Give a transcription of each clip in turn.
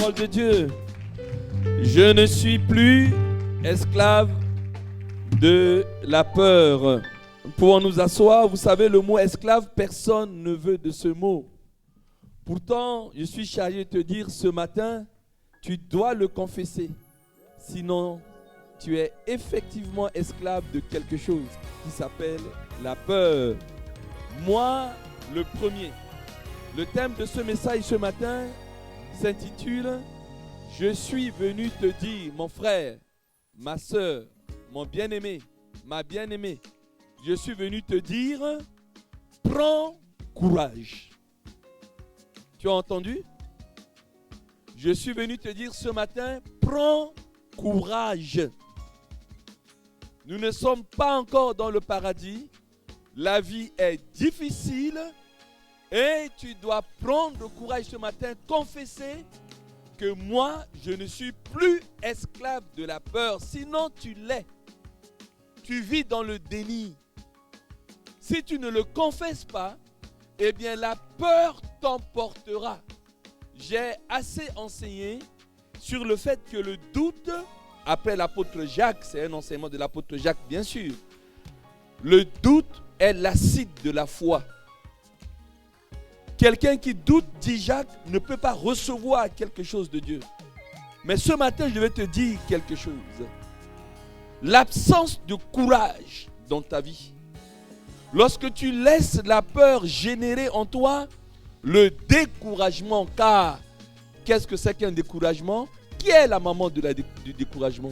parole de Dieu. Je ne suis plus esclave de la peur. Nous pouvons nous asseoir. Vous savez, le mot esclave, personne ne veut de ce mot. Pourtant, je suis chargé de te dire ce matin, tu dois le confesser. Sinon, tu es effectivement esclave de quelque chose qui s'appelle la peur. Moi, le premier. Le thème de ce message ce matin s'intitule « Je suis venu te dire, mon frère, ma soeur, mon bien-aimé, ma bien-aimée, je suis venu te dire, prends courage. » Tu as entendu? Je suis venu te dire ce matin, prends courage. Nous ne sommes pas encore dans le paradis. La vie est difficile et tu dois prendre courage ce matin, confesser que moi, je ne suis plus esclave de la peur. Sinon, tu l'es. Tu vis dans le déni. Si tu ne le confesses pas, eh bien, la peur t'emportera. J'ai assez enseigné sur le fait que le doute, après l'apôtre Jacques, c'est un enseignement de l'apôtre Jacques, bien sûr. Le doute est l'acide de la foi. Quelqu'un qui doute, dit Jacques, ne peut pas recevoir quelque chose de Dieu. Mais ce matin, je vais te dire quelque chose. L'absence de courage dans ta vie, lorsque tu laisses la peur générer en toi le découragement, car qu'est-ce que c'est qu'un découragement? Qui est la maman du découragement?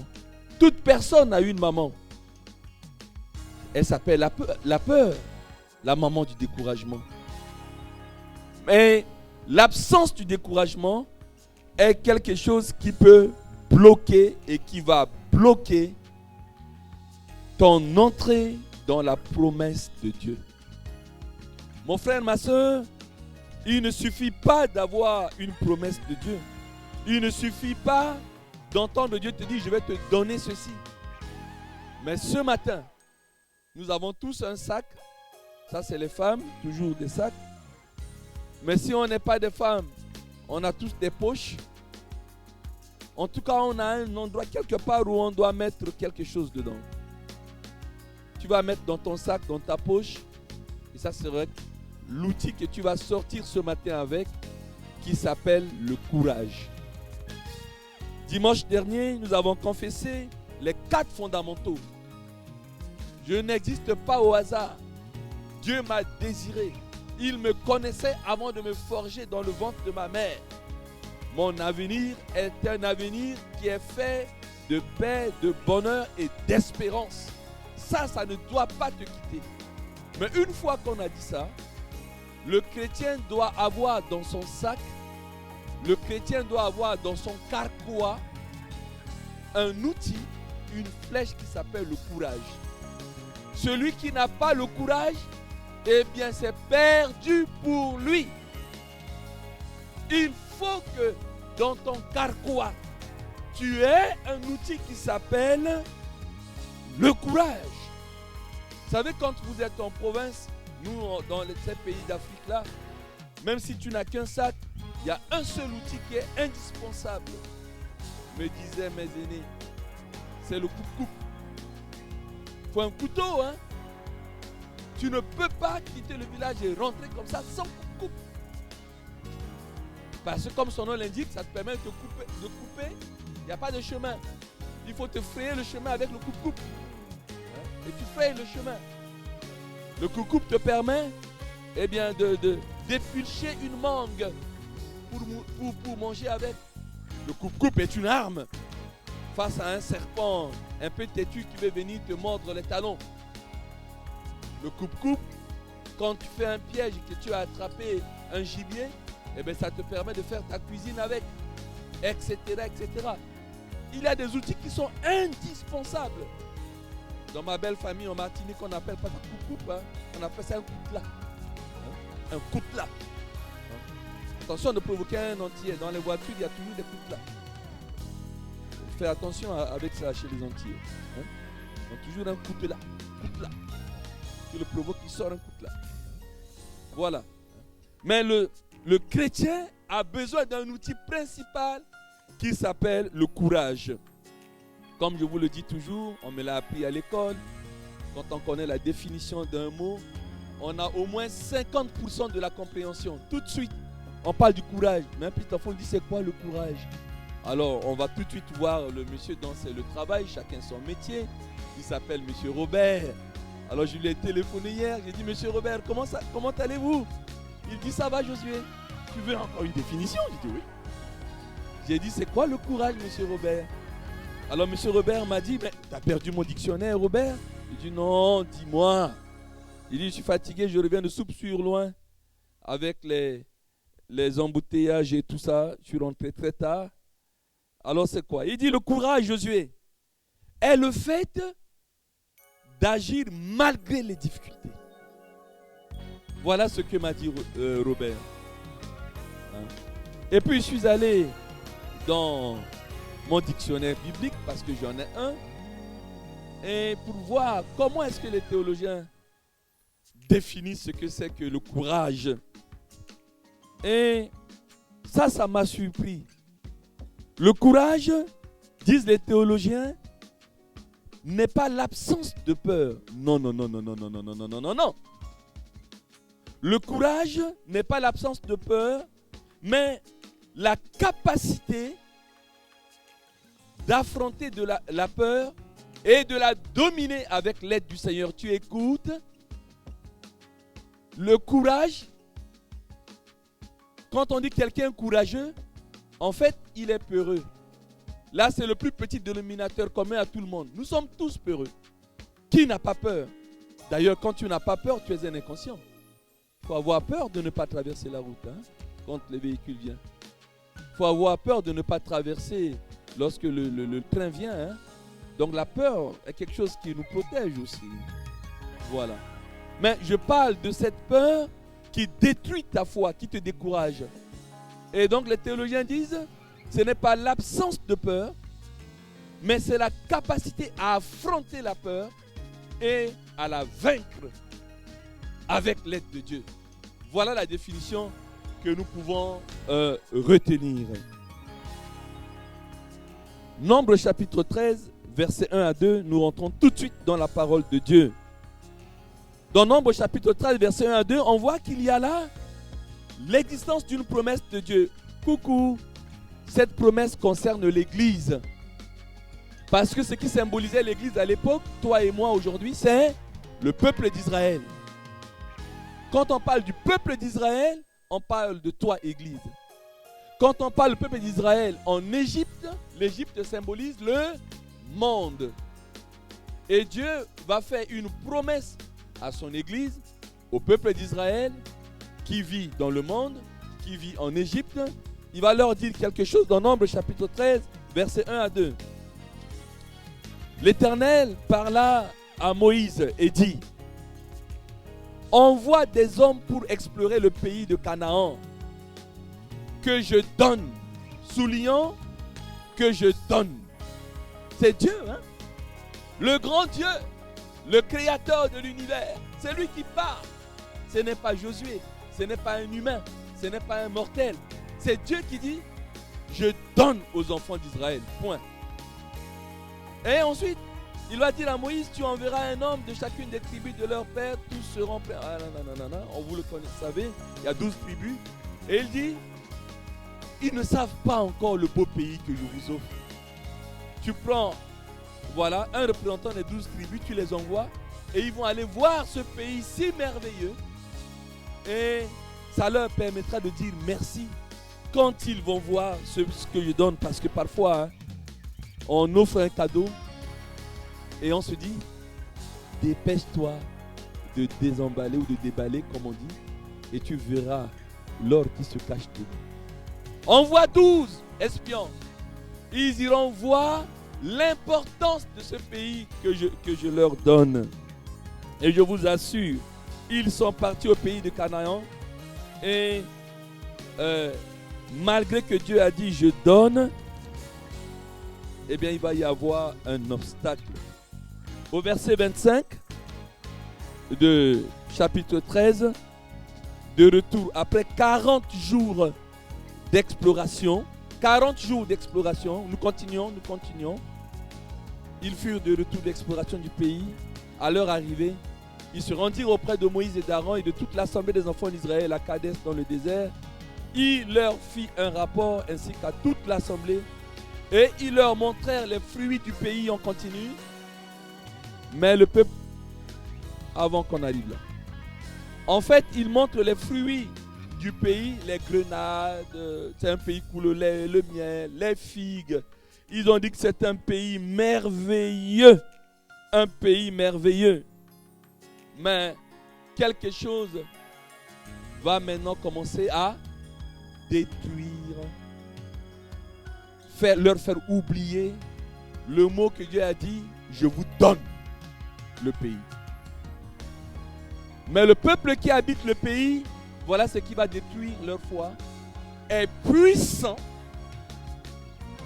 Toute personne a une maman. Elle s'appelle la peur, la maman du découragement. Mais l'absence du découragement est quelque chose qui peut bloquer et qui va bloquer ton entrée dans la promesse de Dieu. Mon frère, ma soeur, il ne suffit pas d'avoir une promesse de Dieu. Il ne suffit pas d'entendre Dieu te dire, je vais te donner ceci. Mais ce matin, nous avons tous un sac. Ça, c'est les femmes, toujours des sacs. Mais si on n'est pas des femmes, on a tous des poches. En tout cas, on a un endroit quelque part où on doit mettre quelque chose dedans. Tu vas mettre dans ton sac, dans ta poche. Et ça serait l'outil que tu vas sortir ce matin avec, qui s'appelle le courage. Dimanche dernier, nous avons confessé les 4 fondamentaux. Je n'existe pas au hasard. Dieu m'a désiré. Il me connaissait avant de me forger dans le ventre de ma mère. Mon avenir est un avenir qui est fait de paix, de bonheur et d'espérance. Ça ne doit pas te quitter. Mais une fois qu'on a dit ça, le chrétien doit avoir dans son sac, le chrétien doit avoir dans son carquois un outil, une flèche qui s'appelle le courage. Celui qui n'a pas le courage, eh bien c'est perdu pour lui. Il faut que dans ton carquois, tu aies un outil qui s'appelle le courage. Vous savez, quand vous êtes en province, nous dans ces pays d'Afrique-là, même si tu n'as qu'un sac, il y a un seul outil qui est indispensable, me disaient mes aînés, c'est le coupe-coupe. Il faut un couteau, hein. Tu ne peux pas quitter le village et rentrer comme ça sans coupe-coupe. Parce que comme son nom l'indique, ça te permet de couper. Il n'y a pas de chemin. Il faut te frayer le chemin avec le coupe-coupe. Et tu frayes le chemin. Le coupe-coupe te permet d'épulcher une mangue pour manger avec. Le coupe-coupe est une arme face à un serpent un peu têtu qui veut venir te mordre les talons. Le coupe-coupe, quand tu fais un piège et que tu as attrapé un gibier, ça te permet de faire ta cuisine avec, etc., etc. Il y a des outils qui sont indispensables. Dans ma belle famille en Martinique, on n'appelle pas ça coupe-coupe, hein. On appelle ça un coutelas. Un coutelas. Attention de provoquer un entier. Dans les voitures, il y a toujours des coutelas. Fais attention avec ça chez les Antillais. Hein? Donc toujours un coutelas. Coutelas. Tu le provoques, il sort un coutelas. Voilà. Mais le chrétien a besoin d'un outil principal qui s'appelle le courage. Comme je vous le dis toujours, on me l'a appris à l'école. Quand on connaît la définition d'un mot, on a au moins 50% de la compréhension. Tout de suite, on parle du courage. Mais un petit enfant dit c'est quoi le courage? Alors, on va tout de suite voir le monsieur dans le travail, chacun son métier. Il s'appelle monsieur Robert. Alors, je lui ai téléphoné hier. J'ai dit, monsieur Robert, comment allez-vous? Il dit, ça va, Josué. Tu veux encore une définition? J'ai dit, oui. J'ai dit, c'est quoi le courage, monsieur Robert? Alors, monsieur Robert m'a dit, mais t'as perdu mon dictionnaire, Robert? J'ai dit, non, dis-moi. Il dit, je suis fatigué, je reviens de Soupe sur Loin avec les embouteillages et tout ça. Je suis rentré très tard. Alors, c'est quoi? Il dit, le courage, Josué, est le fait d'agir malgré les difficultés. Voilà ce que m'a dit Robert. Hein? Et puis, je suis allé dans mon dictionnaire biblique, parce que j'en ai un, et pour voir comment est-ce que les théologiens définissent ce que c'est que le courage. Et ça m'a surpris. Le courage, disent les théologiens, n'est pas l'absence de peur. Non. Le courage n'est pas l'absence de peur, mais la capacité d'affronter la peur et de la dominer avec l'aide du Seigneur. Tu écoutes? Le courage, quand on dit quelqu'un courageux, en fait, il est peureux. Là, c'est le plus petit dénominateur commun à tout le monde. Nous sommes tous peureux. Qui n'a pas peur? D'ailleurs, quand tu n'as pas peur, tu es un inconscient. Il faut avoir peur de ne pas traverser la route quand le véhicule vient. Il faut avoir peur de ne pas traverser lorsque le train vient. Donc la peur est quelque chose qui nous protège aussi. Voilà. Mais je parle de cette peur qui détruit ta foi, qui te décourage. Et donc les théologiens disent, ce n'est pas l'absence de peur, mais c'est la capacité à affronter la peur et à la vaincre avec l'aide de Dieu. Voilà la définition que nous pouvons retenir. Nombre chapitre 13, versets 1 à 2, nous rentrons tout de suite dans la parole de Dieu. Dans Nombre chapitre 13, versets 1 à 2, on voit qu'il y a là l'existence d'une promesse de Dieu. Coucou, cette promesse concerne l'Église. Parce que ce qui symbolisait l'Église à l'époque, toi et moi aujourd'hui, c'est le peuple d'Israël. Quand on parle du peuple d'Israël, on parle de toi, Église. Quand on parle du peuple d'Israël en Égypte, l'Égypte symbolise le monde. Et Dieu va faire une promesse à son Église, au peuple d'Israël, qui vit dans le monde, qui vit en Égypte. Il va leur dire quelque chose dans Nombre chapitre 13, versets 1 à 2. L'Éternel parla à Moïse et dit, envoie des hommes pour explorer le pays de Canaan, que je donne, soulignant que je donne. C'est Dieu, le grand Dieu, le créateur de l'univers. C'est lui qui parle. Ce n'est pas Josué, ce n'est pas un humain, ce n'est pas un mortel. C'est Dieu qui dit, je donne aux enfants d'Israël, point. Et ensuite, il va dire à Moïse, tu enverras un homme de chacune des tribus de leur père, tous seront pleins. Ah, non, on vous le connaît, vous savez, il y a 12 tribus. Et il dit, ils ne savent pas encore le beau pays que je vous offre. Tu prends, voilà, un représentant des 12 tribus, tu les envoies, et ils vont aller voir ce pays si merveilleux. Et ça leur permettra de dire merci quand ils vont voir ce que je donne. Parce que parfois, on offre un cadeau, et on se dit, dépêche-toi de désemballer ou de déballer, comme on dit, et tu verras l'or qui se cache dedans. Envoie 12 espions. Ils iront voir l'importance de ce pays que je leur donne. Et je vous assure, ils sont partis au pays de Canaan. Et malgré que Dieu a dit, je donne, eh bien, il va y avoir un obstacle. Au verset 25 de chapitre 13, de retour, après 40 jours d'exploration, 40 jours d'exploration. Nous continuons. Ils furent de retour d'exploration du pays. À leur arrivée, ils se rendirent auprès de Moïse et d'Aaron et de toute l'assemblée des enfants d'Israël à Kadès dans le désert. Il leur fit un rapport ainsi qu'à toute l'assemblée. Et ils leur montrèrent les fruits du pays en continu. Mais le peuple, avant qu'on arrive là, en fait, ils montrent les fruits du pays, les grenades, c'est un pays qui coule le lait, le miel, les figues. Ils ont dit que c'est un pays merveilleux. Un pays merveilleux. Mais quelque chose va maintenant commencer à détruire, leur faire oublier le mot que Dieu a dit, je vous donne le pays. Mais le peuple qui habite le pays, voilà ce qui va détruire leur foi, est puissant.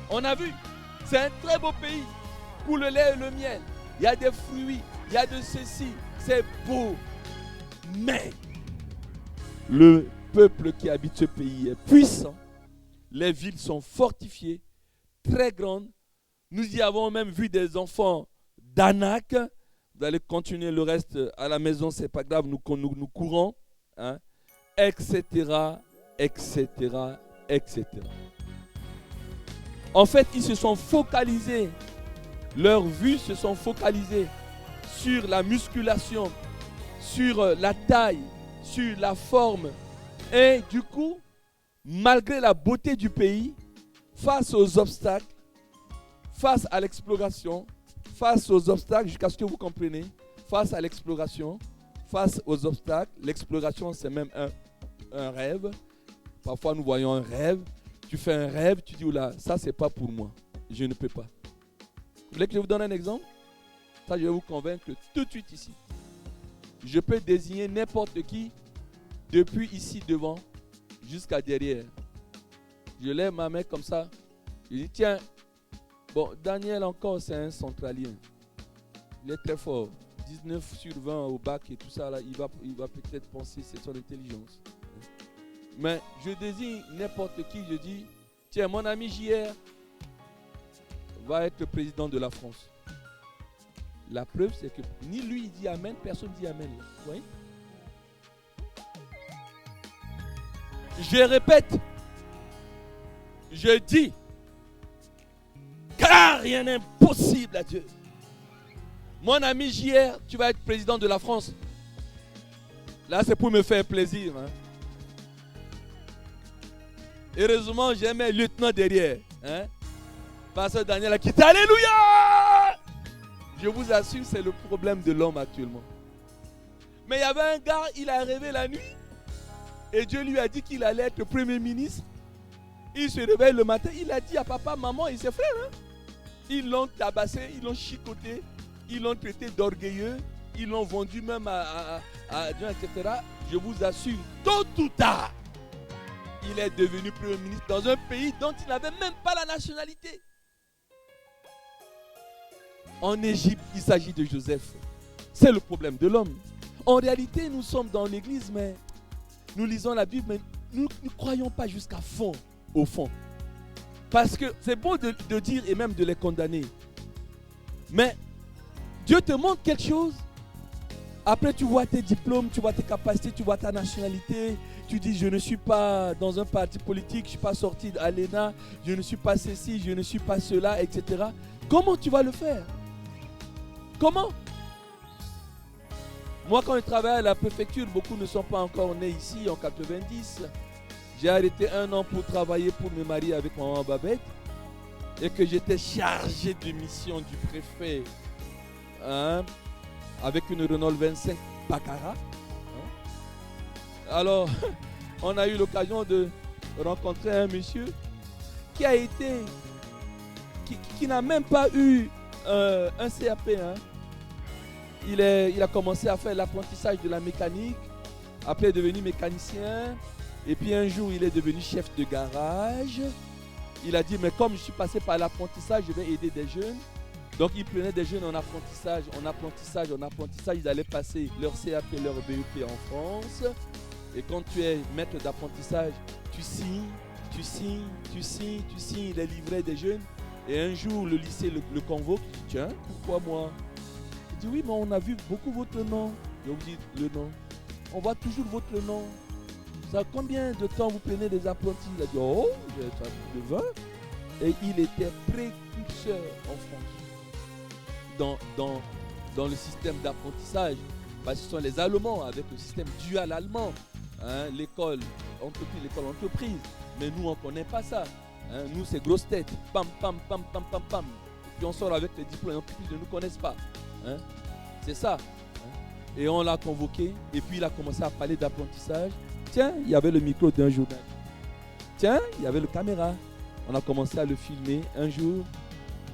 On a vu, c'est un très beau pays, pour le lait et le miel. Il y a des fruits, il y a de ceci, c'est beau. Mais le peuple qui habite ce pays est puissant. Les villes sont fortifiées, très grandes. Nous y avons même vu des enfants d'Anak. Vous allez continuer le reste à la maison, c'est pas grave, nous courons, hein, etc., etc., etc. En fait, ils se sont focalisés, leurs vues se sont focalisées sur la musculation, sur la taille, sur la forme. Et du coup, malgré la beauté du pays, face aux obstacles, face à l'exploration, face aux obstacles, jusqu'à ce que vous compreniez, face à l'exploration, face aux obstacles, l'exploration c'est même un rêve. Parfois nous voyons un rêve, tu fais un rêve, tu dis oula, ça c'est pas pour moi, je ne peux pas. Vous voulez que je vous donne un exemple? Ça je vais vous convaincre tout de suite ici. Je peux désigner n'importe qui, depuis ici devant jusqu'à derrière. Je lève ma main comme ça, je dis tiens, bon, Daniel encore, c'est un centralien. Il est très fort. 19 sur 20 au bac et tout ça, là, il va peut-être penser que c'est son intelligence. Mais je désigne n'importe qui, je dis, tiens, mon ami JR va être le président de la France. La preuve, c'est que ni lui dit Amen, personne dit Amen. Vous voyez? Je répète, je dis, car rien n'est impossible à Dieu. Mon ami JR, tu vas être président de la France. Là, c'est pour me faire plaisir. Hein. Heureusement, j'ai mes lieutenants derrière. Hein. Pasteur Daniel a quitté. Alléluia! Je vous assure, c'est le problème de l'homme actuellement. Mais il y avait un gars, il a rêvé la nuit. Et Dieu lui a dit qu'il allait être premier ministre. Il se réveille le matin, il a dit à papa, maman et ses frères. Hein. Ils l'ont tabassé, ils l'ont chicoté, ils l'ont traité d'orgueilleux, ils l'ont vendu même à Dieu, etc. Je vous assure, tôt ou tard, il est devenu premier ministre dans un pays dont il n'avait même pas la nationalité. En Égypte, il s'agit de Joseph. C'est le problème de l'homme. En réalité, nous sommes dans l'église, mais nous lisons la Bible, mais nous ne croyons pas jusqu'à fond, au fond. Parce que c'est beau de dire et même de les condamner. Mais Dieu te montre quelque chose. Après, tu vois tes diplômes, tu vois tes capacités, tu vois ta nationalité. Tu dis, je ne suis pas dans un parti politique, je ne suis pas sorti à l'ENA, je ne suis pas ceci, je ne suis pas cela, etc. Comment tu vas le faire? Comment? Moi, quand je travaillais à la préfecture, beaucoup ne sont pas encore nés ici en 90. J'ai arrêté 1 an pour travailler, pour me marier avec maman Babette. Et que j'étais chargé de mission du préfet. Hein, avec une Renault 25 Baccarat. Hein. Alors, on a eu l'occasion de rencontrer un monsieur qui a été, qui n'a même pas eu un CAP. Hein. Il a commencé à faire l'apprentissage de la mécanique. Après, il est devenu mécanicien. Et puis un jour, il est devenu chef de garage. Il a dit, mais comme je suis passé par l'apprentissage, je vais aider des jeunes. Donc, il prenait des jeunes en apprentissage, en apprentissage, en apprentissage. Ils allaient passer leur CAP, leur BEP en France. Et quand tu es maître d'apprentissage, tu signes tu signes les livrets des jeunes. Et un jour, le lycée le convoque. Il dit, tiens, pourquoi moi? Il dit, oui, mais on a vu beaucoup votre nom. Et on vous dit, le nom. On voit toujours votre nom. Ça, combien de temps vous prenez des apprentis? Il a dit, oh, j'ai plus de 20. Et il était précurseur en France dans le système d'apprentissage. Parce que ce sont les Allemands avec le système dual allemand. Hein, l'école entreprise. Mais nous, on ne connaît pas ça. Hein, nous, c'est grosse tête. Pam, pam, pam, pam, pam, pam. Et puis on sort avec les diplômes. En plus, ils ne nous connaissent pas. Hein, c'est ça. Hein. Et on l'a convoqué. Et puis, il a commencé à parler d'apprentissage. Tiens, il y avait le micro d'un journal. Tiens, il y avait le caméra. On a commencé à le filmer. Un jour,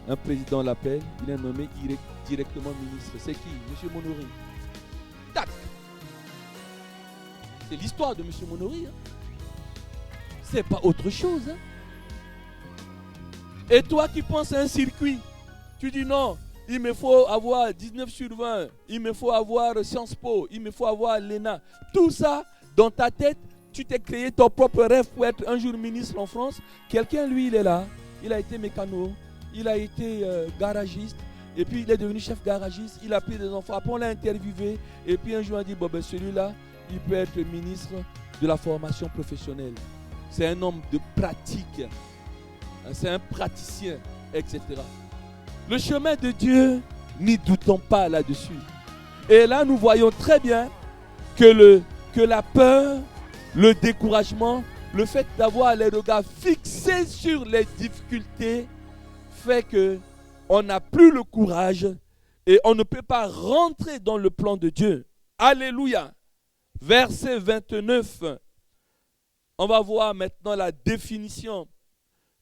un président l'appelle. Il est nommé directement ministre. C'est qui? Monsieur Monory. Tac. C'est l'histoire de Monsieur Monory. Hein. C'est pas autre chose. Hein. Et toi qui penses à un circuit, tu dis non, il me faut avoir 19 sur 20, il me faut avoir Sciences Po, il me faut avoir l'ENA. Tout ça, dans ta tête, tu t'es créé ton propre rêve pour être un jour ministre en France. Quelqu'un, lui, il est là. Il a été mécano, il a été garagiste, et puis il est devenu chef garagiste, il a pris des enfants. Après, on l'a interviewé, et puis un jour, on a dit, bon, ben, celui-là, il peut être ministre de la formation professionnelle. C'est un homme de pratique. C'est un praticien, etc. Le chemin de Dieu, n'y doutons pas là-dessus. Et là, nous voyons très bien que la peur, le découragement, le fait d'avoir les regards fixés sur les difficultés fait qu'on n'a plus le courage et on ne peut pas rentrer dans le plan de Dieu. Alléluia. Verset 29. On va voir maintenant la définition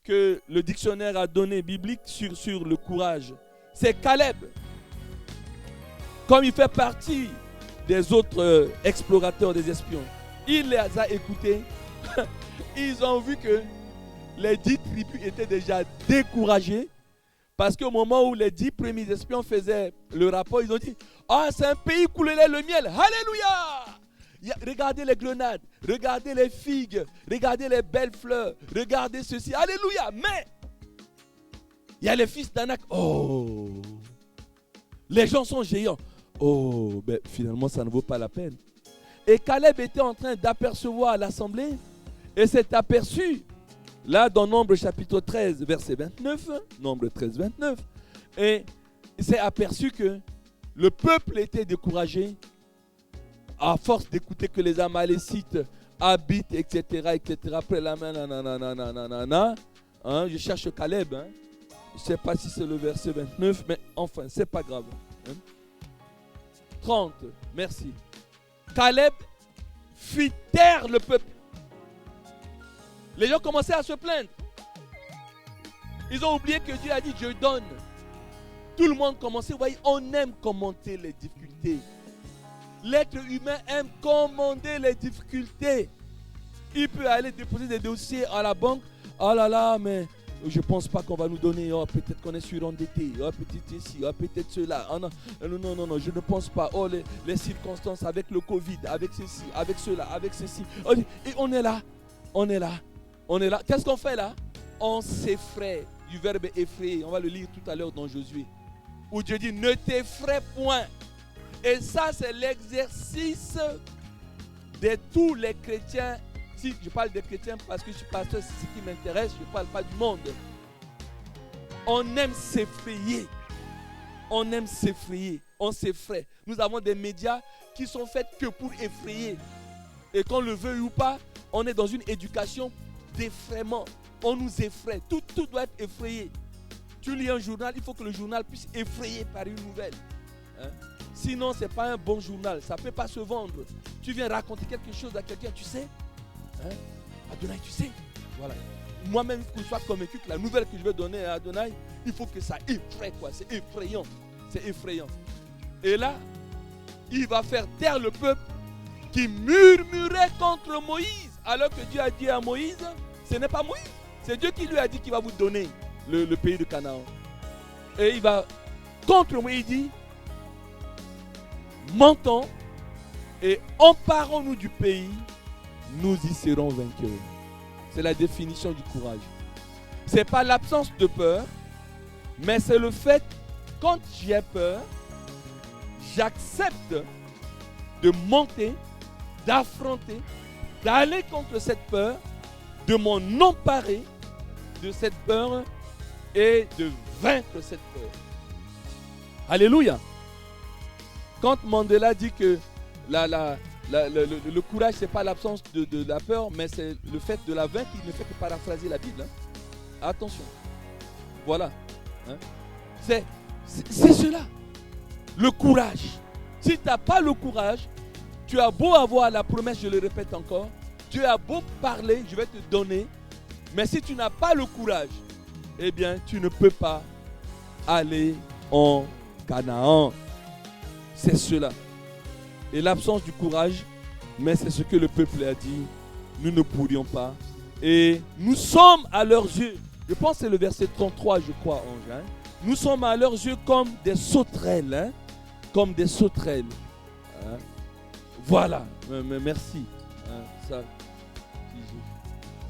que le dictionnaire a donné biblique sur le courage. C'est Caleb. Comme il fait partie des autres explorateurs, des espions, il les a écoutés. Ils ont vu que les 10 tribus étaient déjà découragées. Parce qu'au moment où les 10 premiers espions faisaient le rapport, ils ont dit, ah, c'est un pays coulerait le miel. Alléluia! Regardez les grenades, regardez les figues, regardez les belles fleurs, regardez ceci, alléluia. Mais il y a les fils d'Anak. Oh, les gens sont géants. Oh, ben finalement ça ne vaut pas la peine. Et Caleb était en train d'apercevoir l'assemblée et s'est aperçu, là dans Nombre chapitre 13, verset 29, Nombre 13, 29, et il s'est aperçu que le peuple était découragé. À force d'écouter que les Amalécites habitent, etc., etc. Après la main, je cherche Caleb. Hein. Je ne sais pas si c'est le verset 29, mais enfin, c'est pas grave. Hein. 30, merci. Caleb fit taire le peuple. Les gens commençaient à se plaindre. Ils ont oublié que Dieu a dit, je donne. Tout le monde commençait, vous voyez, on aime commenter les difficultés. L'être humain aime commander les difficultés. Il peut aller déposer des dossiers à la banque. Oh là là, mais je ne pense pas qu'on va nous donner. Oh, peut-être qu'on est surendetté. Oh, peut-être ici. Oh, peut-être cela. Oh, non, non, je ne pense pas. Oh, les circonstances avec le Covid, avec ceci, avec cela, avec ceci. Oh, et on est là. On est là. On est là. Qu'est-ce qu'on fait là? On s'effraie. Du verbe effrayer. On va le lire tout à l'heure dans Josué. Où Dieu dit, ne t'effraie point. Et ça, c'est l'exercice de tous les chrétiens. Si je parle des chrétiens parce que je suis pasteur, c'est ce qui m'intéresse, je ne parle pas du monde. On aime s'effrayer. On aime s'effrayer. On s'effraie. Nous avons des médias qui sont faits que pour effrayer. Et qu'on le veuille ou pas, on est dans une éducation d'effraiement. On nous effraie. Tout doit être effrayé. Tu lis un journal, il faut que le journal puisse effrayer par une nouvelle. Hein? Sinon, ce n'est pas un bon journal. Ça ne peut pas se vendre. Tu viens raconter quelque chose à quelqu'un, tu sais. Hein? Adonai, tu sais. Voilà. Moi-même, il faut que je sois convaincu que la nouvelle que je vais donner à Adonai, il faut que ça effraie, quoi. C'est effrayant. C'est effrayant. Et là, il va faire taire le peuple qui murmurait contre Moïse. Alors que Dieu a dit à Moïse, ce n'est pas Moïse. C'est Dieu qui lui a dit qu'il va vous donner le pays de Canaan. Et il va contre Moïse, il dit, montons et emparons-nous du pays, nous y serons vainqueurs. C'est la définition du courage. Ce n'est pas l'absence de peur, mais c'est le fait, quand j'ai peur, j'accepte de monter, d'affronter, d'aller contre cette peur, de m'en emparer de cette peur et de vaincre cette peur. Alléluia. Quand Mandela dit que le courage, ce n'est pas l'absence de la peur, mais c'est le fait de la vaincre, il ne fait que paraphraser la Bible. Attention. Voilà. C'est cela. Le courage. Si tu n'as pas le courage, tu as beau avoir la promesse, je le répète encore, tu as beau parler, je vais te donner, mais si tu n'as pas le courage, eh bien, tu ne peux pas aller en Canaan. C'est cela. Et l'absence du courage, mais c'est ce que le peuple a dit, nous ne pourrions pas. Et nous sommes à leurs yeux, je pense que c'est le verset 33, je crois, Ange. Nous sommes à leurs yeux comme des sauterelles. Comme des sauterelles. Voilà. Merci. Ça,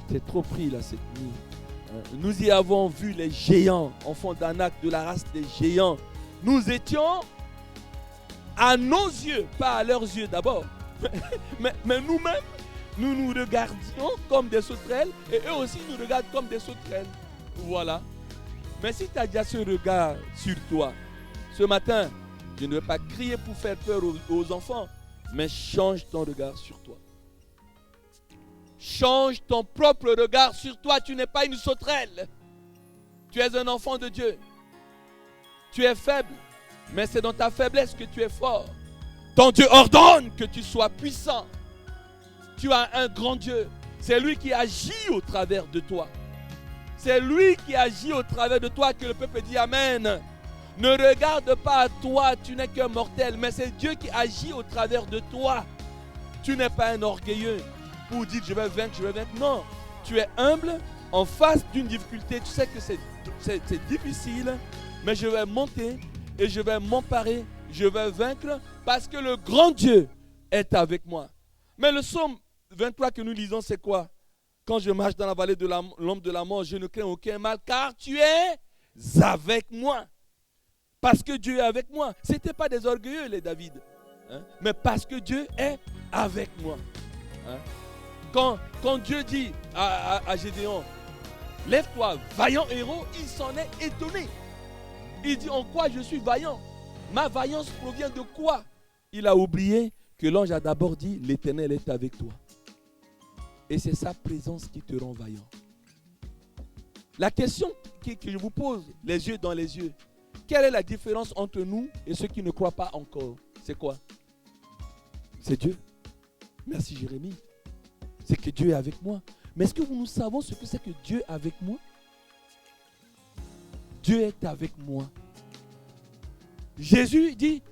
j'étais trop pris là cette nuit. Nous y avons vu les géants, enfants d'Anak, de la race des géants. Nous étions à nos yeux, pas à leurs yeux d'abord. mais nous-mêmes, nous nous regardions comme des sauterelles et eux aussi nous regardent comme des sauterelles. Voilà. Mais si tu as déjà ce regard sur toi, ce matin, je ne vais pas crier pour faire peur aux enfants, mais change ton regard sur toi. Change ton propre regard sur toi. Tu n'es pas une sauterelle. Tu es un enfant de Dieu. Tu es faible, mais c'est dans ta faiblesse que tu es fort. Ton Dieu ordonne que tu sois puissant. Tu as un grand Dieu. C'est lui qui agit au travers de toi. C'est lui qui agit au travers de toi que le peuple dit Amen. Ne regarde pas à toi, tu n'es qu'un mortel, mais c'est Dieu qui agit au travers de toi. Tu n'es pas un orgueilleux pour dire je vais vaincre, je vais vaincre. Non, tu es humble en face d'une difficulté. Tu sais que c'est difficile, mais je vais monter et je vais m'emparer, je vais vaincre parce que le grand Dieu est avec moi. Mais le psaume 23 que nous lisons, c'est quoi? Quand je marche dans la vallée de l'ombre de la mort, je ne crains aucun mal, car tu es avec moi. Parce que Dieu est avec moi. Ce n'étaient pas des orgueilleux, les David. Mais parce que Dieu est avec moi. Quand Dieu dit à Gédéon, lève-toi, vaillant héros, il s'en est étonné. Il dit, en quoi je suis vaillant? Ma vaillance provient de quoi? Il a oublié que l'ange a d'abord dit, l'Éternel est avec toi. Et c'est sa présence qui te rend vaillant. La question que je vous pose, les yeux dans les yeux, quelle est la différence entre nous et ceux qui ne croient pas encore? C'est quoi? C'est Dieu. Merci Jérémie. C'est que Dieu est avec moi. Mais est-ce que nous savons ce que c'est que Dieu est avec moi? Dieu est avec moi. Jésus dit,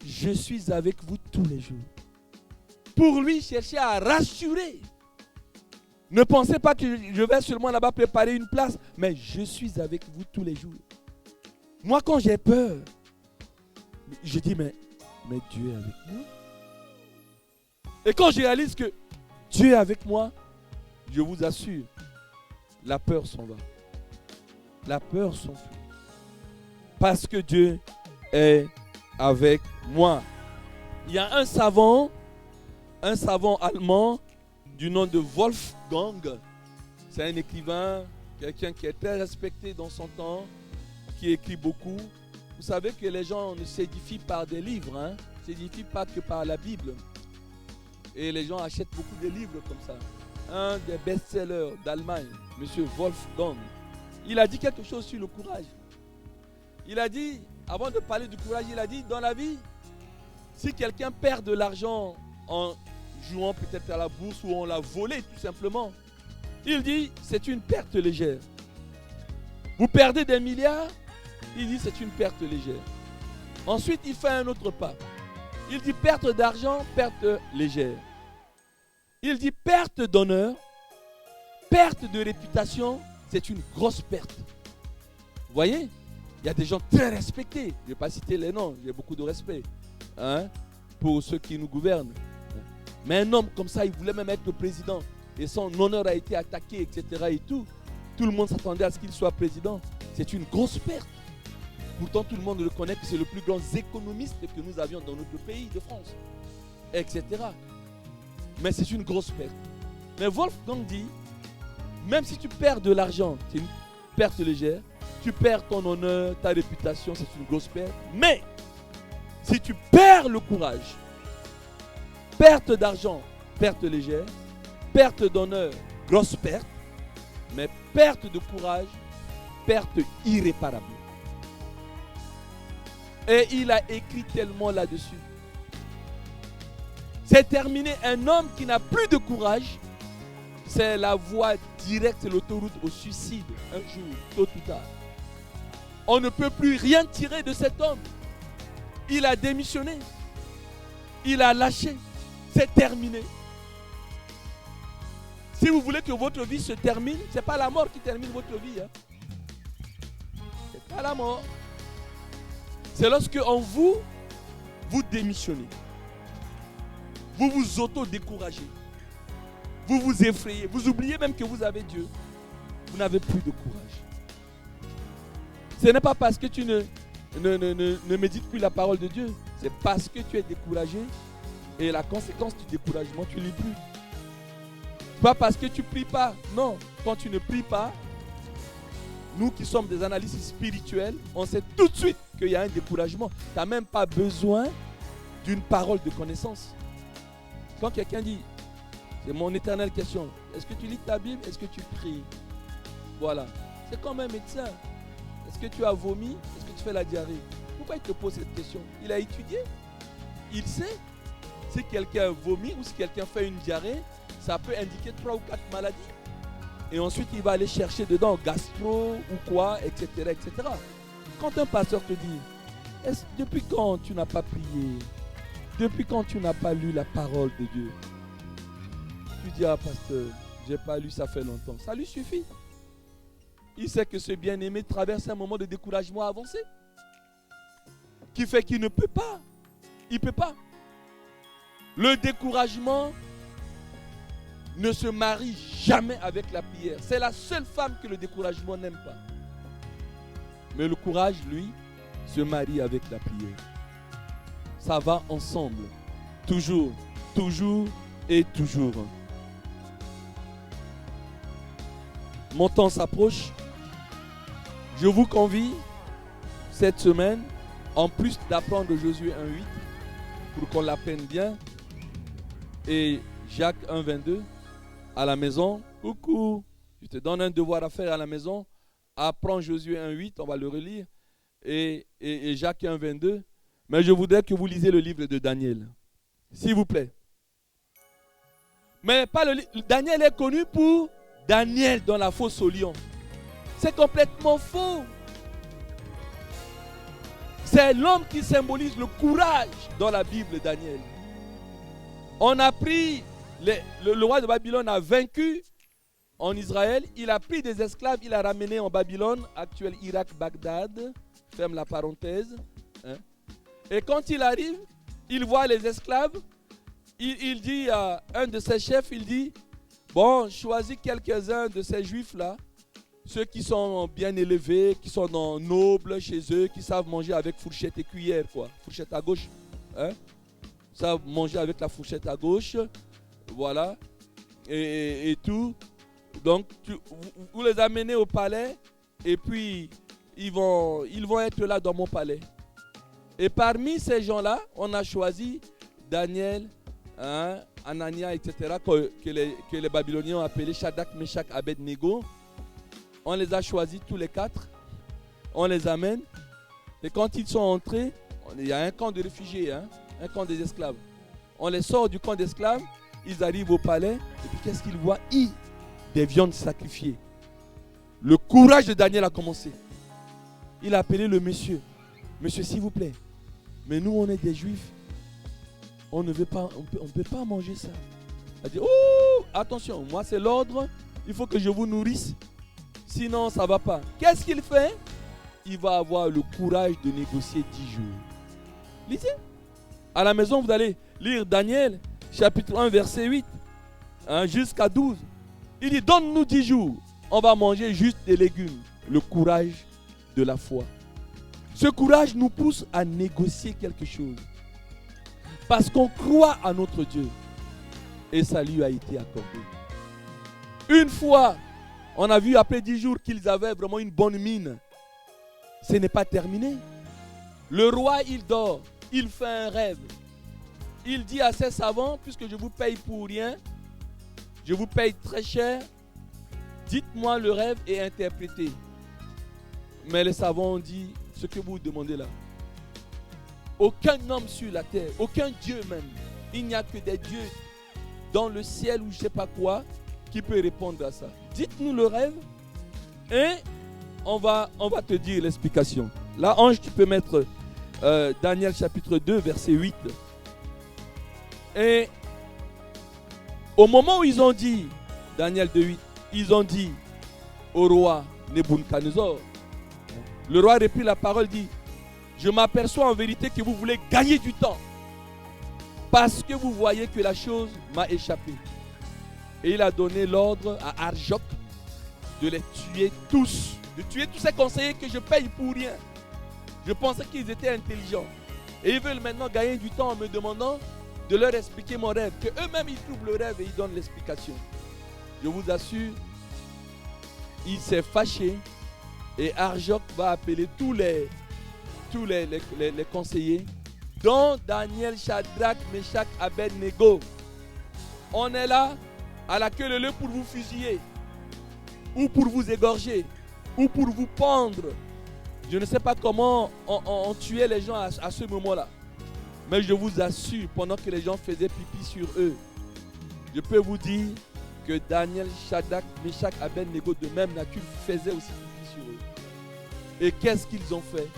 je suis avec vous tous les jours. Pour lui, chercher à rassurer. Ne pensez pas que je vais seulement là-bas préparer une place, mais je suis avec vous tous les jours. Moi, quand j'ai peur, je dis, mais Dieu est avec moi. Et quand je réalise que Dieu est avec moi, je vous assure, la peur s'en va. La peur s'enfuit. Parce que Dieu est avec moi. Il y a un savant allemand du nom de Wolfgang. C'est un écrivain, quelqu'un qui est très respecté dans son temps, qui écrit beaucoup. Vous savez que les gens ne s'édifient par des livres, ne s'édifient pas que par la Bible. Et les gens achètent beaucoup de livres comme ça. Un des best-sellers d'Allemagne, M. Wolfgang, il a dit quelque chose sur le courage. Il a dit, avant de parler du courage, il a dit, dans la vie, si quelqu'un perd de l'argent en jouant peut-être à la bourse ou on l'a volé tout simplement, il dit, c'est une perte légère. Vous perdez des milliards, il dit, c'est une perte légère. Ensuite, il fait un autre pas. Il dit, perte d'argent, perte légère. Il dit, perte d'honneur, perte de réputation, c'est une grosse perte. Vous voyez, il y a des gens très respectés. Je ne vais pas citer les noms, j'ai beaucoup de respect pour ceux qui nous gouvernent. Mais un homme comme ça, il voulait même être le président. et son honneur a été attaqué, etc. et tout le monde s'attendait à ce qu'il soit président. C'est une grosse perte. Pourtant, tout le monde reconnaît que c'est le plus grand économiste que nous avions dans notre pays de France, etc. Mais c'est une grosse perte. Mais Wolfgang dit, même si tu perds de l'argent, c'est une perte légère. Tu perds ton honneur, ta réputation, c'est une grosse perte. Mais si tu perds le courage, perte d'argent, perte légère, perte d'honneur, grosse perte, mais perte de courage, perte irréparable. Et il a écrit tellement là-dessus. C'est terminé. Un homme qui n'a plus de courage, c'est la voie directe, c'est l'autoroute au suicide. Un jour, tôt ou tard. On ne peut plus rien tirer de cet homme. Il a démissionné. Il a lâché. C'est terminé. Si vous voulez que votre vie se termine, ce n'est pas la mort qui termine votre vie. Hein. Ce n'est pas la mort. C'est lorsque en vous, vous démissionnez. Vous vous auto-découragez. Vous vous effrayez. Vous oubliez même que vous avez Dieu. Vous n'avez plus de courage. Ce n'est pas parce que tu ne médites plus la parole de Dieu. C'est parce que tu es découragé. Et la conséquence du découragement, tu ne lis plus. Pas parce que tu ne pries pas. Non, quand tu ne pries pas, nous qui sommes des analystes spirituels, on sait tout de suite qu'il y a un découragement. Tu n'as même pas besoin d'une parole de connaissance. Quand quelqu'un dit, c'est mon éternelle question, est-ce que tu lis ta Bible, est-ce que tu pries? Voilà. C'est comme un médecin. Est-ce que tu as vomi? Est-ce que tu fais la diarrhée? Pourquoi il te pose cette question? Il a étudié. Il sait. Si quelqu'un vomit ou si quelqu'un fait une diarrhée, ça peut indiquer 3 ou 4 maladies. Et ensuite, il va aller chercher dedans gastro ou quoi, etc. etc. Quand un pasteur te dit, depuis quand tu n'as pas prié? Depuis quand tu n'as pas lu la parole de Dieu? Tu dis, ah pasteur, je n'ai pas lu, ça fait longtemps. Ça lui suffit. Il sait que ce bien-aimé traverse un moment de découragement avancé. Qui fait qu'il ne peut pas. Il ne peut pas. Le découragement ne se marie jamais avec la prière. C'est la seule femme que le découragement n'aime pas. Mais le courage, lui, se marie avec la prière. Ça va ensemble. Toujours, toujours et toujours. Mon temps s'approche. Je vous convie cette semaine, en plus d'apprendre Josué 1.8, pour qu'on l'apprenne bien, et Jacques 1.22, à la maison. Coucou, je te donne un devoir à faire à la maison. Apprends Josué 1.8, on va le relire, et Jacques 1.22. Mais je voudrais que vous lisiez le livre de Daniel, s'il vous plaît. Mais pas Daniel est connu pour Daniel dans la fosse au lion. C'est complètement faux. C'est l'homme qui symbolise le courage dans la Bible, Daniel. On a pris, le roi de Babylone a vaincu en Israël. Il a pris des esclaves, il a ramené en Babylone, actuel Irak, Bagdad. Ferme la parenthèse. Hein. Et quand il arrive, il voit les esclaves. Il dit à un de ses chefs, il dit, bon, choisis quelques-uns de ces juifs-là, ceux qui sont bien élevés, qui sont nobles chez eux, qui savent manger avec fourchette et cuillère, quoi. Fourchette à gauche. Hein? Savent manger avec la fourchette à gauche. Voilà. Et tout. Donc, vous les amenez au palais. Et puis, ils vont être là dans mon palais. Et parmi ces gens-là, on a choisi Daniel, hein, Anania, etc. Que les Babyloniens ont appelé Shadrach, Meshach, Abednego. On les a choisis tous les 4. On les amène. Et quand ils sont entrés, il y a un camp de réfugiés, hein, un camp des esclaves. On les sort du camp d'esclaves. Ils arrivent au palais. Et puis qu'est-ce qu'ils voient? Des viandes sacrifiées. Le courage de Daniel a commencé. Il a appelé le monsieur. Monsieur, s'il vous plaît. Mais nous, on est des juifs. On ne peut pas manger ça. Il a dit, oh, attention, moi c'est l'ordre. Il faut que je vous nourrisse. Sinon, ça ne va pas. Qu'est-ce qu'il fait? Il va avoir le courage de négocier 10 jours. Lisez. À la maison, vous allez lire Daniel, chapitre 1, verset 8. jusqu'à 12. Il dit, donne-nous 10 jours. On va manger juste des légumes. Le courage de la foi. Ce courage nous pousse à négocier quelque chose. Parce qu'on croit à notre Dieu. Et ça lui a été accordé. Une fois, on a vu après 10 jours qu'ils avaient vraiment une bonne mine. Ce n'est pas terminé. Le roi, il dort. Il fait un rêve. Il dit à ses savants, puisque je vous paye pour rien, je vous paye très cher, dites-moi le rêve et interprétez. Mais les savants ont dit, ce que vous demandez là, aucun homme sur la terre, aucun Dieu même, il n'y a que des dieux dans le ciel ou je ne sais pas quoi, qui peut répondre à ça. Dites-nous le rêve et on va te dire l'explication. Là, Ange, tu peux mettre Daniel chapitre 2, verset 8. Et au moment où ils ont dit, Daniel 2, 8, ils ont dit au roi Nebuchadnezzar, le roi reprit la parole, dit, je m'aperçois en vérité que vous voulez gagner du temps parce que vous voyez que la chose m'a échappé. Et il a donné l'ordre à Arjoc de les tuer tous, de tuer tous ces conseillers que je paye pour rien. Je pensais qu'ils étaient intelligents. Et ils veulent maintenant gagner du temps en me demandant de leur expliquer mon rêve. Que eux-mêmes ils trouvent le rêve et ils donnent l'explication. Je vous assure, il s'est fâché et Arjoc va appeler tous les conseillers, dont Daniel, Shadrach, Meshach, Abednego. On est là à la queue leu pour vous fusiller, ou pour vous égorger, ou pour vous pendre. Je ne sais pas comment on tuait les gens à ce moment-là. Mais je vous assure, pendant que les gens faisaient pipi sur eux, je peux vous dire que Daniel, Shadrach, Meshach, Abednego de même nature faisaient aussi pipi sur eux. Et qu'est-ce qu'ils ont fait?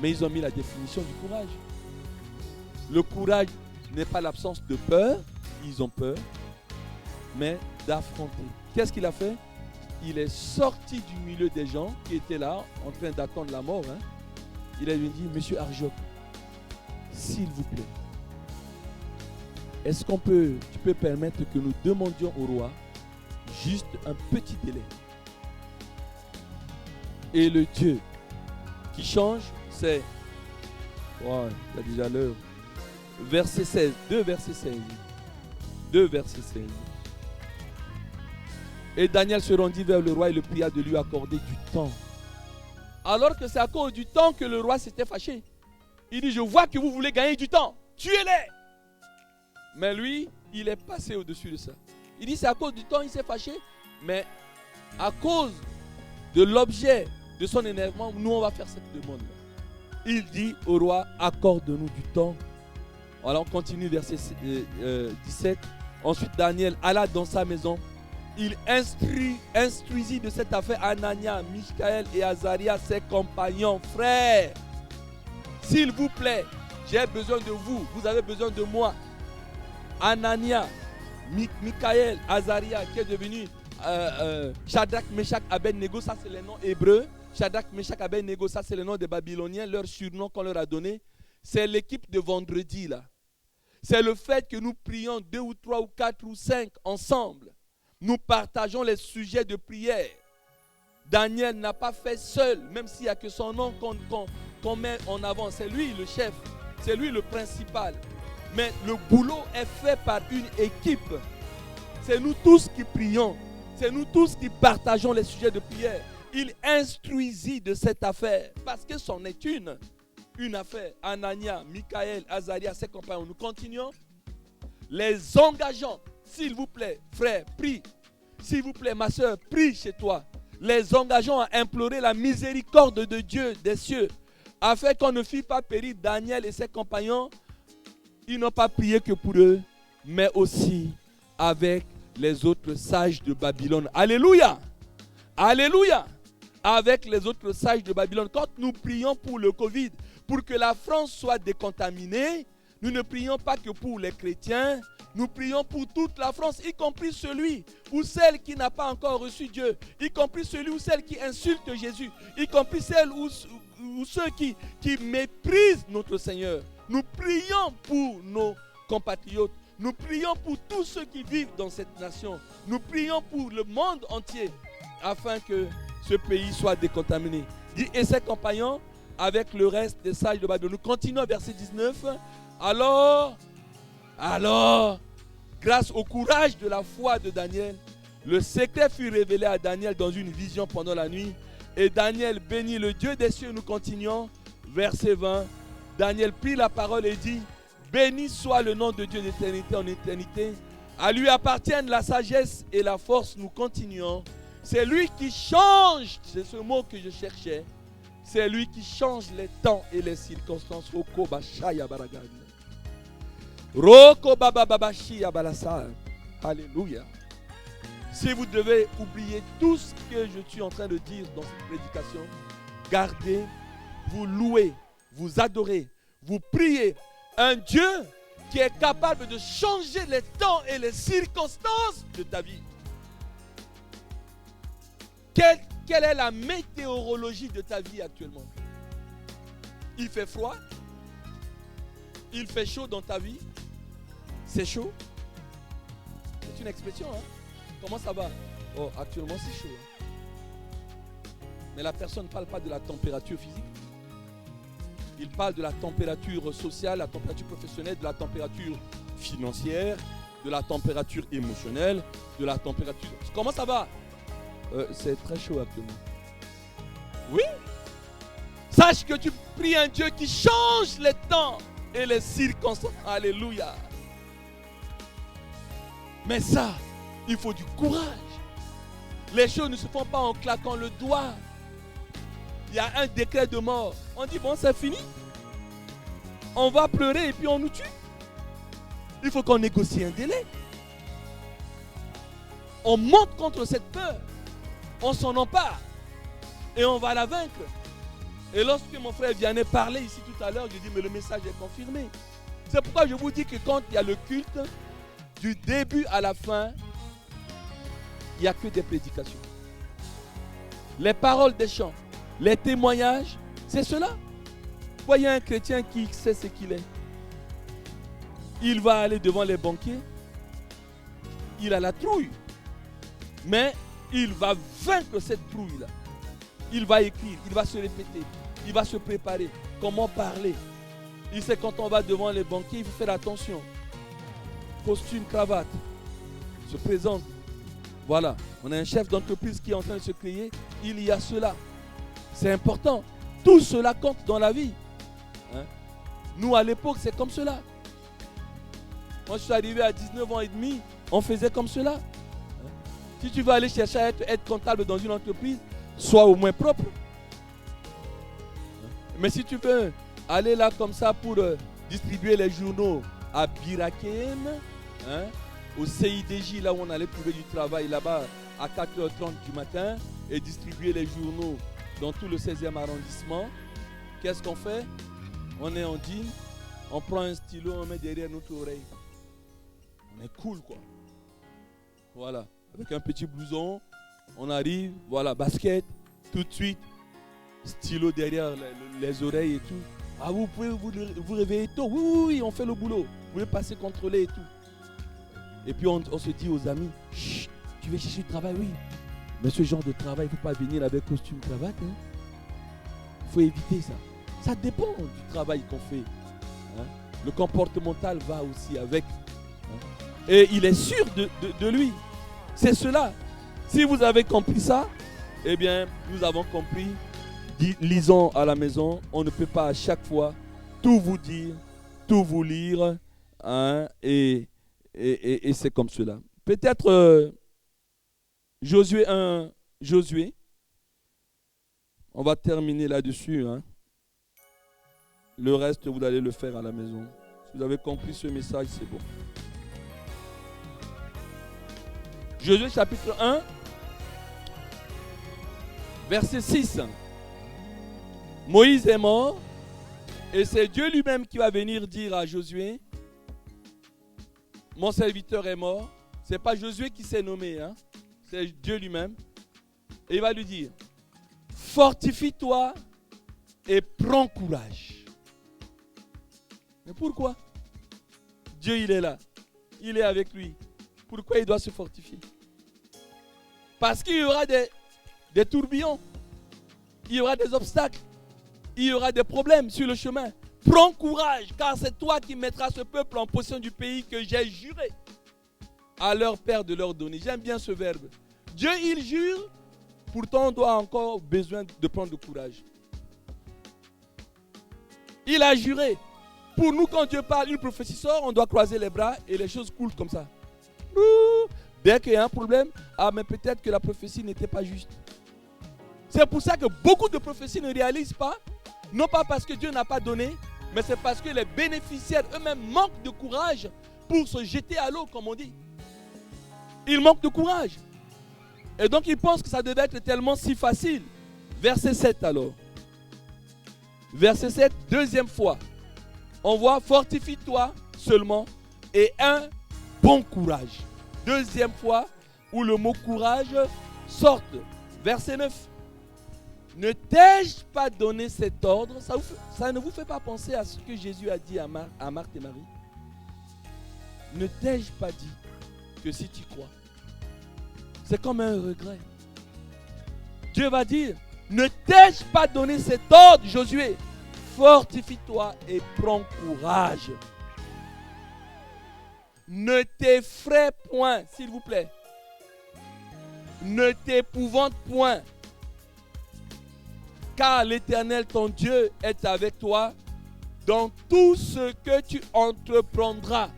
Mais ils ont mis la définition du courage. Le courage n'est pas l'absence de peur, ils ont peur, mais d'affronter. Qu'est-ce qu'il a fait? Il est sorti du milieu des gens qui étaient là, en train d'attendre la mort. Il a lui dit, Monsieur Arjoc, s'il vous plaît, est-ce tu peux permettre que nous demandions au roi juste un petit délai? Et le Dieu qui change, c'est, wow, il y a déjà l'heure, verset 16, 2 verset 16. 2 verset 16. Et Daniel se rendit vers le roi et le pria de lui accorder du temps. Alors que c'est à cause du temps que le roi s'était fâché. Il dit, je vois que vous voulez gagner du temps, tuez-les. Mais lui, il est passé au-dessus de ça. Il dit, c'est à cause du temps, il s'est fâché. Mais à cause de l'objet de son énervement, nous on va faire cette demande-là. Il dit au roi, accorde-nous du temps. Alors on continue verset 17. Ensuite Daniel alla dans sa maison. Il instruisit de cette affaire Anania, Michaël et Azaria, ses compagnons. Frères, s'il vous plaît, j'ai besoin de vous. Vous avez besoin de moi. Anania, Michaël, Azaria, qui est devenu Shadrach, Meshach, Abednego, ça c'est les noms hébreux. Shadrach, Meshach, Abednego, ça c'est le nom des Babyloniens, leur surnom qu'on leur a donné. C'est l'équipe de vendredi là. C'est le fait que nous prions 2 ou 3 ou 4 ou 5 ensemble. Nous partageons les sujets de prière. Daniel n'a pas fait seul, même s'il n'y a que son nom qu'on met en avant. C'est lui le chef, c'est lui le principal. Mais le boulot est fait par une équipe. C'est nous tous qui prions. C'est nous tous qui partageons les sujets de prière. Il instruisit de cette affaire parce que c'en est une affaire. Anania, Michaël, Azaria, ses compagnons. Nous continuons. Les engageants, s'il vous plaît, frère, prie. S'il vous plaît, ma soeur, prie chez toi. Les engageants à implorer la miséricorde de Dieu des cieux afin qu'on ne fît pas périr Daniel et ses compagnons. Ils n'ont pas prié que pour eux, mais aussi avec les autres sages de Babylone. Alléluia! Alléluia! Avec les autres sages de Babylone. Quand nous prions pour le Covid, pour que la France soit décontaminée, nous ne prions pas que pour les chrétiens, nous prions pour toute la France, y compris celui ou celle qui n'a pas encore reçu Dieu, y compris celui ou celle qui insulte Jésus, y compris celle ou ceux qui méprisent notre Seigneur. Nous prions pour nos compatriotes. Nous prions pour tous ceux qui vivent dans cette nation. Nous prions pour le monde entier afin que ce pays soit décontaminé. Dit, et ses compagnons avec le reste des sages de Babylone. Nous continuons verset 19. Alors, grâce au courage de la foi de Daniel, le secret fut révélé à Daniel dans une vision pendant la nuit. Et Daniel bénit le Dieu des cieux. Nous continuons. Verset 20. Daniel prit la parole et dit, béni soit le nom de Dieu d'éternité en éternité. À lui appartiennent la sagesse et la force. Nous continuons. C'est lui qui change. C'est ce mot que je cherchais. C'est lui qui change les temps et les circonstances. Roko bashaya baragan. Roko babababashi abalasa. Alléluia. Si vous devez oublier tout ce que je suis en train de dire dans cette prédication, gardez, vous louez, vous adorez, vous priez un Dieu qui est capable de changer les temps et les circonstances de ta vie. Quelle est la météorologie de ta vie actuellement? Il fait froid? Il fait chaud dans ta vie? C'est chaud? C'est une expression, hein? Comment ça va? Oh, actuellement c'est chaud. Hein? Mais la personne ne parle pas de la température physique. Il parle de la température sociale, la température professionnelle, de la température financière, de la température émotionnelle, de la température... Comment ça va? C'est très chaud actuellement. Oui? Sache que tu pries un Dieu qui change les temps et les circonstances. Alléluia. Mais ça, il faut du courage. Les choses ne se font pas en claquant le doigt. Il y a un décret de mort. On dit, bon, c'est fini. On va pleurer et puis on nous tue. Il faut qu'on négocie un délai. On monte contre cette peur. On s'en empare. Et on va la vaincre. Et lorsque mon frère Vianney parlait ici tout à l'heure, je dis, mais le message est confirmé. C'est pourquoi je vous dis que quand il y a le culte, du début à la fin, il n'y a que des prédications. Les paroles des chants, les témoignages, c'est cela. Voyez un chrétien qui sait ce qu'il est. Il va aller devant les banquiers. Il a la trouille. Mais il va vaincre cette trouille-là. Il va écrire, il va se répéter, il va se préparer. Comment parler? Il sait quand on va devant les banquiers, il faut faire attention. Costume, cravate, se présente. Voilà, on a un chef d'entreprise qui est en train de se créer. Il y a cela. C'est important. Tout cela compte dans la vie. Hein? Nous, à l'époque, c'est comme cela. Moi, je suis arrivé à 19 ans et demi, on faisait comme cela. Hein? Si tu veux aller chercher à être comptable dans une entreprise, sois au moins propre. Hein? Mais si tu veux aller là comme ça pour distribuer les journaux à Birakem, hein, au CIDJ, là où on allait trouver du travail, là-bas, à 4h30 du matin, et distribuer les journaux dans tout le 16e arrondissement, qu'est-ce qu'on fait? On est en jean, on prend un stylo, on met derrière notre oreille. On est cool, quoi. Voilà, avec un petit blouson, on arrive, voilà, basket, tout de suite, stylo derrière les oreilles et tout. Ah, vous pouvez vous réveiller tôt? Oui, on fait le boulot. Vous pouvez passer contrôler et tout. Et puis on se dit aux amis, chut, tu veux chercher du travail? Oui. Mais ce genre de travail, il ne faut pas venir avec costume, cravate. Hein? Il faut éviter ça. Ça dépend du travail qu'on fait. Hein? Le comportemental va aussi avec. Hein? Et il est sûr de lui. C'est cela. Si vous avez compris ça, eh bien, nous avons compris. Lisons à la maison. On ne peut pas à chaque fois tout vous dire, tout vous lire. Hein? Et c'est comme cela. Peut-être Josué 1, Josué. On va terminer là-dessus. Hein. Le reste, vous allez le faire à la maison. Si vous avez compris ce message, c'est bon. Josué chapitre 1, verset 6. Moïse est mort et c'est Dieu lui-même qui va venir dire à Josué, mon serviteur est mort. Ce n'est pas Josué qui s'est nommé, hein? C'est Dieu lui-même. Et il va lui dire, fortifie-toi et prends courage. Mais pourquoi? Dieu, il est là. il est avec lui. Pourquoi il doit se fortifier? Parce qu'il y aura des tourbillons. Il y aura des obstacles. Il y aura des problèmes sur le chemin. Prends courage, car c'est toi qui mettras ce peuple en possession du pays que j'ai juré à leur père de leur donner. J'aime bien ce verbe. Dieu, il jure, pourtant on doit encore besoin de prendre courage. Il a juré. Pour nous, quand Dieu parle, une prophétie sort, on doit croiser les bras et les choses coulent comme ça. Dès qu'il y a un problème, mais peut-être que la prophétie n'était pas juste. C'est pour ça que beaucoup de prophéties ne réalisent pas, non pas parce que Dieu n'a pas donné, mais c'est parce que les bénéficiaires eux-mêmes manquent de courage pour se jeter à l'eau, comme on dit. Ils manquent de courage. Et donc ils pensent que ça devait être tellement si facile. Verset 7 alors. Verset 7, deuxième fois. On voit fortifie-toi seulement et un bon courage. Deuxième fois où le mot courage sort. Verset 9. Ne t'ai-je pas donné cet ordre? Ça ne vous fait pas penser à ce que Jésus a dit à Marthe et Marie? Ne t'ai-je pas dit que si tu crois? C'est comme un regret. Dieu va dire, ne t'ai-je pas donné cet ordre, Josué? Fortifie-toi et prends courage. Ne t'effraie point, s'il vous plaît. Ne t'épouvante point. Car l'Éternel, ton Dieu, est avec toi dans tout ce que tu entreprendras.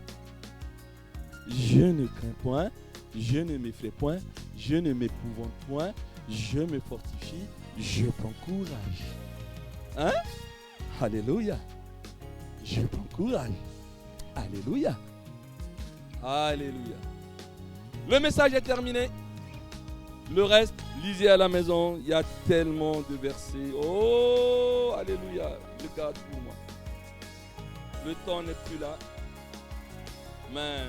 Je ne crains point, je ne m'effraie point, je ne m'épouvante point, je me fortifie, je prends courage. Hein? Alléluia. Je prends courage. Alléluia. Alléluia. Le message est terminé. Le reste, lisez à la maison. Il y a tellement de versets. Oh, alléluia. Je garde pour moi. Le temps n'est plus là. Mais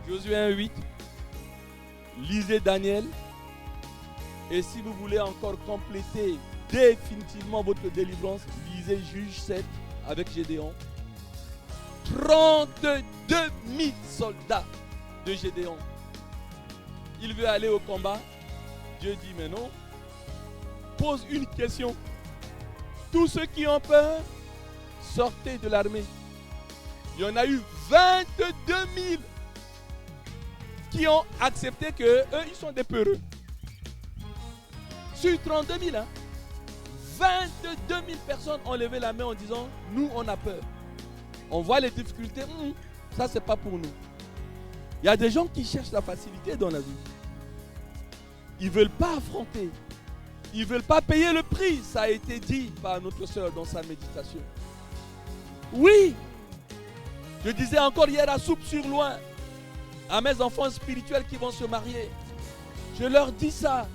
Josué 1:8. Lisez Daniel. Et si vous voulez encore compléter définitivement votre délivrance, lisez Juge 7 avec Gédéon. 32 000 soldats de Gédéon. Il veut aller au combat. Dieu dit mais non. Pose une question. Tous ceux qui ont peur, sortez de l'armée. Il y en a eu 22 000 qui ont accepté que eux, ils sont des peureux. Sur 32 000, 22 000 personnes ont levé la main en disant, nous, on a peur. On voit les difficultés, ça, c'est pas pour nous. Il y a des gens qui cherchent la facilité dans la vie. Ils ne veulent pas affronter. Ils ne veulent pas payer le prix. Ça a été dit par notre sœur dans sa méditation. Oui. Je disais encore hier à Soupe sur Loin, à mes enfants spirituels qui vont se marier. Je leur dis ça.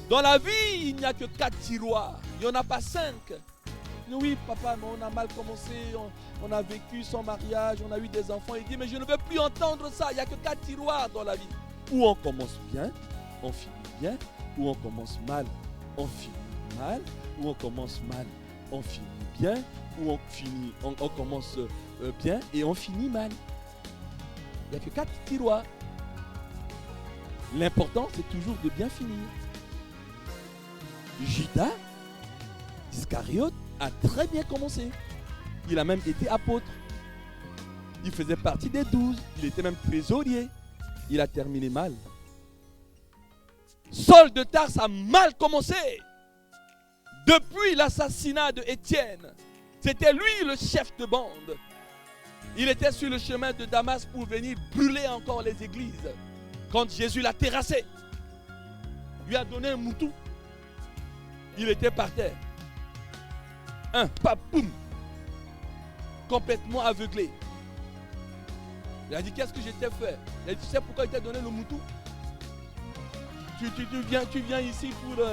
Dans la vie, il n'y a que 4 tiroirs. Il n'y en a pas 5. Oui, papa, mais on a mal commencé. On a vécu sans mariage. On a eu des enfants. Il dit, mais je ne veux plus entendre ça. Il n'y a que 4 tiroirs dans la vie. Ou on commence bien, on finit bien. Ou on commence mal, on finit mal. Ou on commence mal, on finit bien. Ou on commence bien et on finit mal. Il n'y a que 4 tiroirs. L'important, c'est toujours de bien finir. Judas Iscariote a très bien commencé. Il a même été apôtre. Il faisait partie des 12. Il était même trésorier. Il a terminé mal. Saul de Tarse a mal commencé. Depuis l'assassinat de Étienne, c'était lui le chef de bande. Il était sur le chemin de Damas pour venir brûler encore les églises. Quand Jésus l'a terrassé, lui a donné un moutou. Il était par terre. Boum. Complètement aveuglé. Il a dit, qu'est-ce que je t'ai fait? Il a dit, tu sais pourquoi il t'a donné le moutou? Tu viens ici pour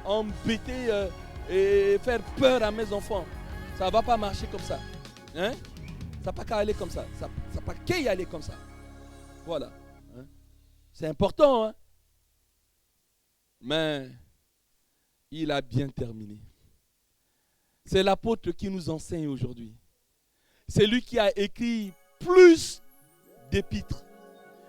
embêter et faire peur à mes enfants. Ça ne va pas marcher comme ça. Hein? Ça n'a pas qu'à aller comme ça. Ça n'a pas qu'à y aller comme ça. Voilà. Hein? C'est important. Hein? Mais il a bien terminé. C'est l'apôtre qui nous enseigne aujourd'hui. C'est lui qui a écrit plus d'épîtres.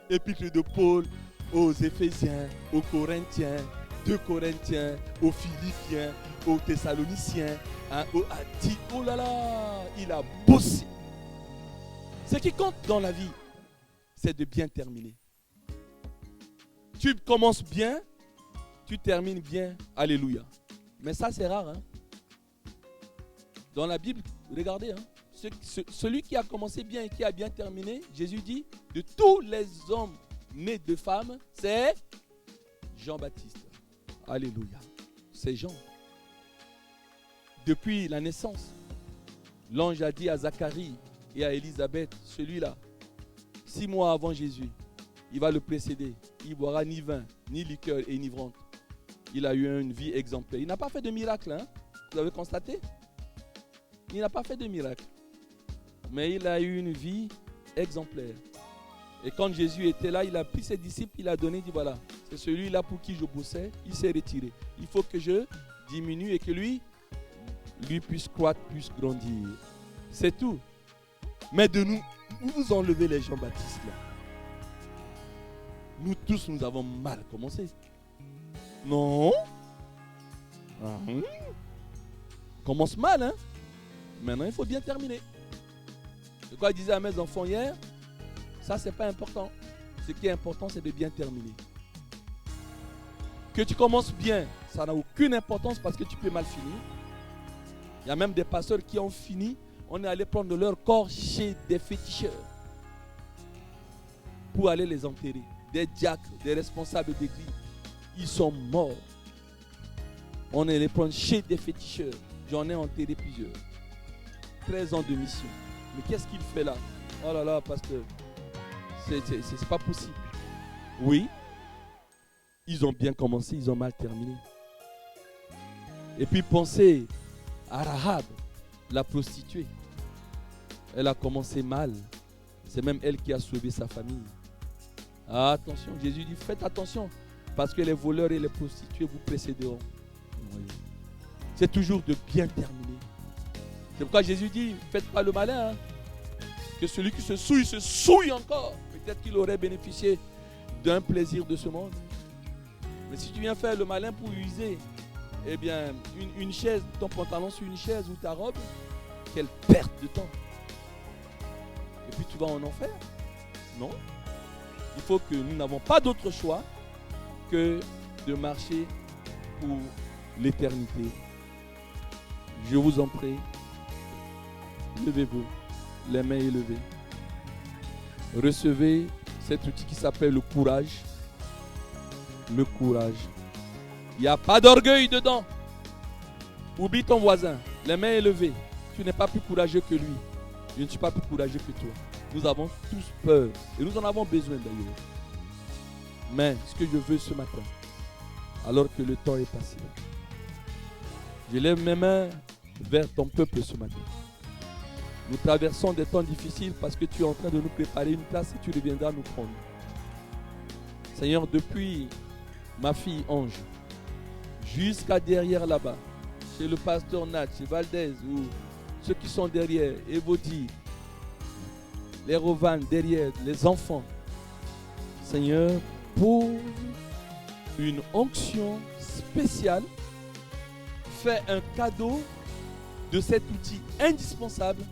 Épîtres de Paul aux Éphésiens, aux Corinthiens, 2 Corinthiens, aux Philippiens, aux Thessaloniciens, oh là là, il a bossé. Ce qui compte dans la vie, c'est de bien terminer. Tu commences bien, tu termines bien, alléluia. Mais ça c'est rare. Hein? Dans la Bible, regardez, hein, celui qui a commencé bien et qui a bien terminé, Jésus dit, de tous les hommes nés de femmes, c'est Jean-Baptiste. Alléluia. C'est Jean. Depuis la naissance, l'ange a dit à Zacharie et à Élisabeth, celui-là, 6 mois avant Jésus, il va le précéder. Il ne boira ni vin, ni liqueur enivrante. Il a eu une vie exemplaire. Il n'a pas fait de miracle, hein? Vous avez constaté? Il n'a pas fait de miracle. Mais il a eu une vie exemplaire. Et quand Jésus était là, il a pris ses disciples, il a donné, il dit voilà, c'est celui-là pour qui je bossais, il s'est retiré. Il faut que je diminue et que lui puisse croître, puisse grandir. C'est tout. Mais de nous, vous enlevez les Jean-Baptiste là. Nous tous, nous avons mal commencé. Non. Commence mal, hein. Maintenant, il faut bien terminer. C'est quoi je disais à mes enfants hier? Ça, c'est pas important. Ce qui est important, c'est de bien terminer. Que tu commences bien, ça n'a aucune importance parce que tu peux mal finir. Il y a même des pasteurs qui ont fini. On est allé prendre leur corps chez des féticheurs pour aller les enterrer. Des diacres, des responsables d'église, ils sont morts. On est allé prendre chez des féticheurs. J'en ai enterré plusieurs. 13 ans de mission. Mais qu'est-ce qu'il fait là? Oh là là, pasteur. C'est pas possible. Oui, ils ont bien commencé, ils ont mal terminé. Et puis pensez à Rahab, la prostituée. Elle a commencé mal. C'est même elle qui a sauvé sa famille. Ah, attention, Jésus dit faites attention parce que les voleurs et les prostituées vous précéderont. Oui. C'est toujours de bien terminer. C'est pourquoi Jésus dit faites pas le malin. Hein. Que celui qui se souille encore. Peut-être qu'il aurait bénéficié d'un plaisir de ce monde. Mais si tu viens faire le malin pour user, eh bien, une chaise, ton pantalon sur une chaise ou ta robe, quelle perte de temps. Et puis tu vas en enfer. Non. Il faut que nous n'avons pas d'autre choix que de marcher pour l'éternité. Je vous en prie, levez-vous, les mains élevées. Recevez cet outil qui s'appelle le courage. Le courage. Il n'y a pas d'orgueil dedans. Oublie ton voisin, les mains élevées. Tu n'es pas plus courageux que lui. Je ne suis pas plus courageux que toi. Nous avons tous peur. Et nous en avons besoin d'ailleurs. Mais ce que je veux ce matin, alors que le temps est passé, je lève mes mains vers ton peuple ce matin. Nous traversons des temps difficiles parce que tu es en train de nous préparer une place et tu reviendras nous prendre. Seigneur, depuis ma fille Ange, jusqu'à derrière là-bas, chez le pasteur Nat, chez Valdez, ou ceux qui sont derrière, Evodi, les Rovan derrière, les enfants. Seigneur, pour une onction spéciale, fais un cadeau de cet outil indispensable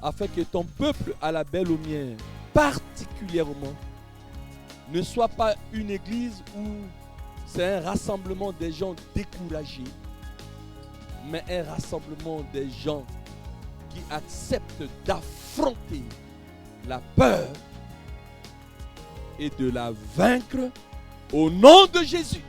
afin que ton peuple à la belle lumière, particulièrement, ne soit pas une église où c'est un rassemblement des gens découragés, mais un rassemblement des gens qui acceptent d'affronter la peur et de la vaincre au nom de Jésus.